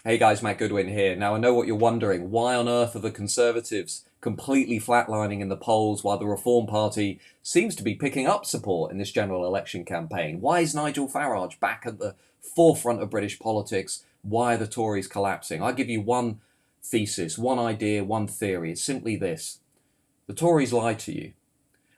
Hey guys, Matt Goodwin here. Now I know what you're wondering. Why on earth are the Conservatives completely flatlining in the polls while the Reform Party seems to be picking up support in this general election campaign? Why is Nigel Farage back at the forefront of British politics? Why are the Tories collapsing? I'll give you one thesis, one idea, one theory. It's simply this. The Tories lied to you.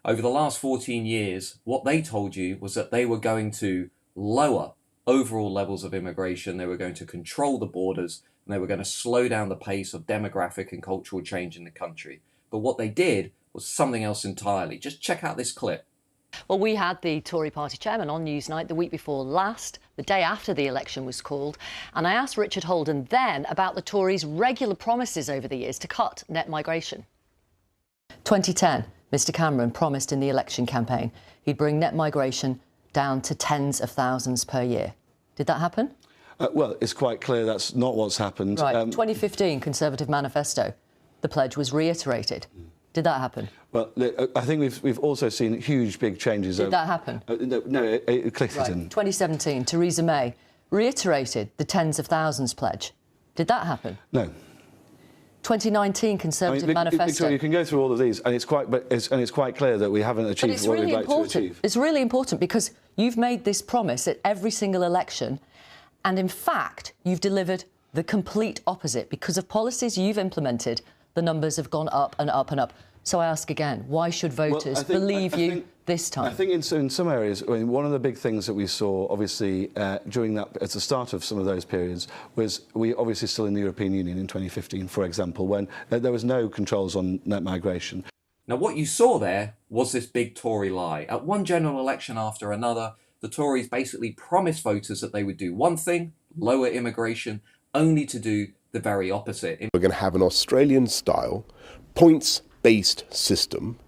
Over the last 14 years, what they told you was that they were going to lower overall levels of immigration, they were going to control the borders, and they were going to slow down the pace of demographic and cultural change in the country. But what they did was something else entirely. Just check out this clip. Well, we had the Tory party chairman on Newsnight the week before last, the day after the election was called, and I asked Richard Holden then about the Tories' regular promises over the years to cut net migration. 2010, Mr Cameron promised in the election campaign he'd bring net migration down to tens of thousands per year. Did that happen? Well, it's quite clear that's not what's happened. Right. 2015 Conservative manifesto, the pledge was reiterated. Did that happen? Well, I think we've also seen huge, big changes. Did that happen? No, it clicked right. in. 2017, Theresa May reiterated the tens of thousands pledge. Did that happen? No. 2019 Conservative manifesto. Victoria, you can go through all of these, and it's quite clear that we haven't achieved what we'd like to achieve. It's really important because you've made this promise at every single election, and in fact, you've delivered the complete opposite. Because of policies you've implemented, the numbers have gone up and up and up. So I ask again, why should voters believe you this time? I think in some areas, I mean, one of the big things that we saw, obviously, during that, at the start of some of those periods, was we obviously still in the European Union in 2015, for example, when there was no controls on net migration. Now, what you saw there was this big Tory lie. At one general election after another, the Tories basically promised voters that they would do one thing, lower immigration, only to do the very opposite. We're going to have an Australian-style, points-based system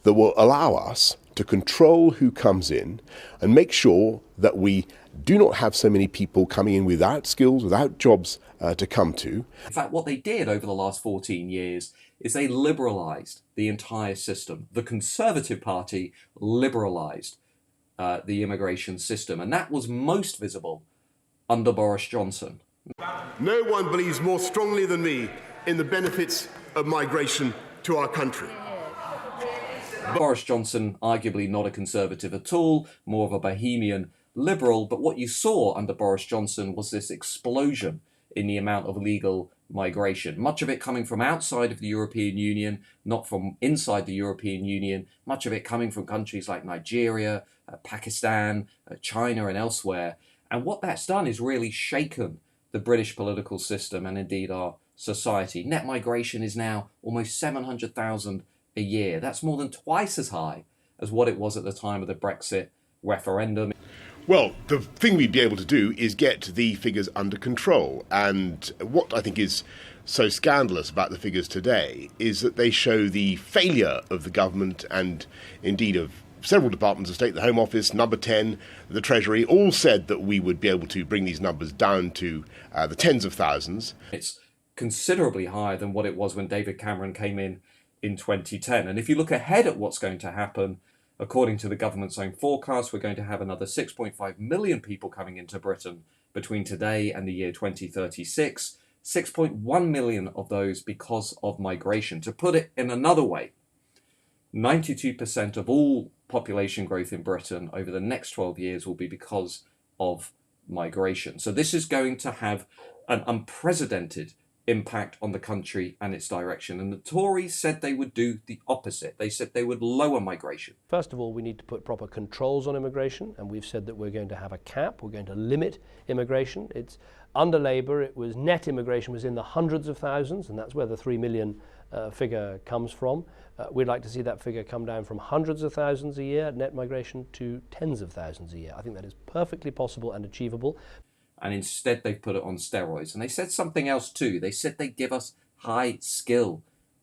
that will allow us to control who comes in and make sure that we do not have so many people coming in without skills, without jobs to come to. In fact, what they did over the last 14 years is they liberalised the entire system. The Conservative Party liberalised the immigration system, and that was most visible under Boris Johnson. No one believes more strongly than me in the benefits of migration to our country. Boris Johnson, arguably not a Conservative at all, more of a Bohemian Liberal, but what you saw under Boris Johnson was this explosion in the amount of legal migration, much of it coming from outside of the European Union, not from inside the European Union, much of it coming from countries like Nigeria, Pakistan, China and elsewhere. And what that's done is really shaken the British political system and indeed our society. Net migration is now almost 700,000 a year. That's more than twice as high as what it was at the time of the Brexit referendum. Well, the thing we'd be able to do is get the figures under control. And what I think is so scandalous about the figures today is that they show the failure of the government and indeed of several departments of state, the Home Office, Number 10, the Treasury, all said that we would be able to bring these numbers down to the tens of thousands. It's considerably higher than what it was when David Cameron came in 2010. And if you look ahead at what's going to happen, according to the government's own forecast, we're going to have another 6.5 million people coming into Britain between today and the year 2036. 6.1 million of those because of migration. To put it in another way, 92% of all population growth in Britain over the next 12 years will be because of migration. So this is going to have an unprecedented impact on the country and its direction. And the Tories said they would do the opposite. They said they would lower migration. First of all, we need to put proper controls on immigration, and we've said that we're going to have a cap. We're going to limit immigration. It's under Labour, it was net immigration was in the hundreds of thousands, and that's where the 3 million figure comes from. We'd like to see that figure come down from hundreds of thousands a year, net migration, to tens of thousands a year. I think that is perfectly possible and achievable. And instead they've put it on steroids. And they said something else too. They said they'd give us high skill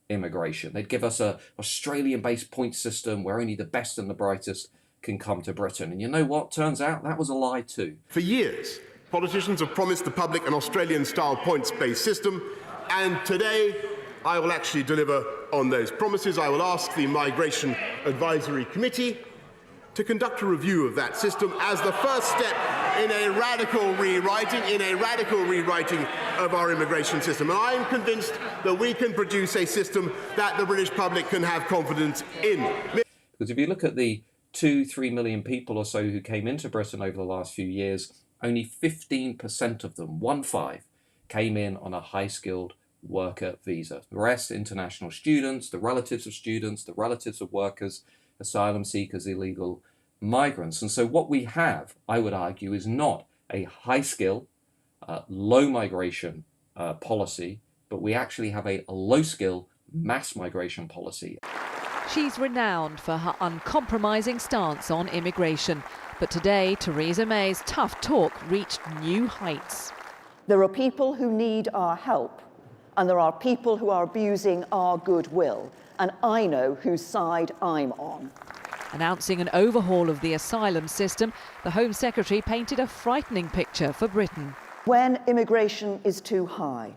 immigration. They'd give us a Australian-based point system where only the best and the brightest can come to Britain. And you know what? Turns out that was a lie too. For years, politicians have promised the public an Australian-style points-based system, and today I will actually deliver on those promises. I will ask the Migration Advisory Committee to conduct a review of that system as the first step in a radical rewriting of our immigration system. And I am convinced that we can produce a system that the British public can have confidence in. Because if you look at the 2-3 million people or so who came into Britain over the last few years, only 15% of them, 1/5, came in on a high-skilled worker visa. The rest, international students, the relatives of students, the relatives of workers, asylum seekers, illegal migrants. And so what we have, I would argue, is not a high-skill, low migration policy, but we actually have a low-skill mass migration policy. She's renowned for her uncompromising stance on immigration. But today, Theresa May's tough talk reached new heights. There are people who need our help, and there are people who are abusing our goodwill, and I know whose side I'm on. Announcing an overhaul of the asylum system, the Home Secretary painted a frightening picture for Britain. When immigration is too high,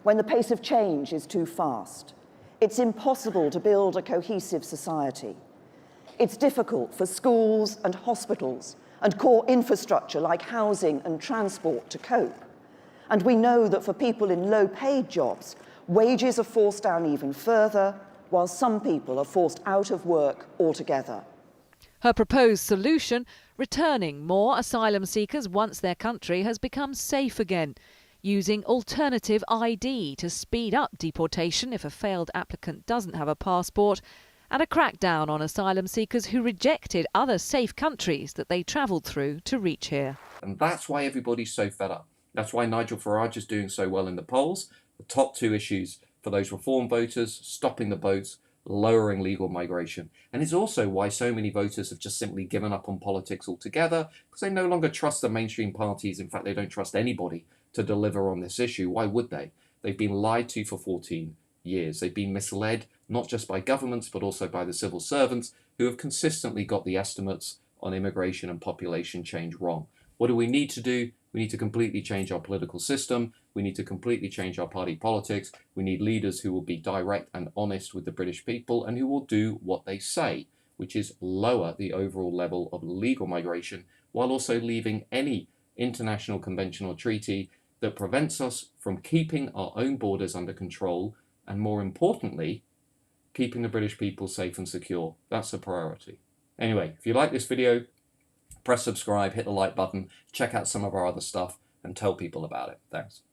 when the pace of change is too fast, it's impossible to build a cohesive society. It's difficult for schools and hospitals and core infrastructure like housing and transport to cope. And we know that for people in low-paid jobs, wages are forced down even further, while some people are forced out of work altogether. Her proposed solution, returning more asylum seekers once their country has become safe again, using alternative ID to speed up deportation if a failed applicant doesn't have a passport, and a crackdown on asylum seekers who rejected other safe countries that they travelled through to reach here. And that's why everybody's so fed up. That's why Nigel Farage is doing so well in the polls. The top two issues for those reform voters: stopping the boats, lowering legal migration. And it's also why so many voters have just simply given up on politics altogether, because they no longer trust the mainstream parties. In fact, they don't trust anybody to deliver on this issue. Why would they? They've been lied to for 14 years. They've been misled, not just by governments, but also by the civil servants who have consistently got the estimates on immigration and population change wrong. What do we need to do? We need to completely change our political system. We need to completely change our party politics. We need leaders who will be direct and honest with the British people and who will do what they say, which is lower the overall level of legal migration while also leaving any international convention or treaty that prevents us from keeping our own borders under control and, more importantly, keeping the British people safe and secure. That's a priority. Anyway, if you like this video, press subscribe, hit the like button, check out some of our other stuff, and tell people about it. Thanks.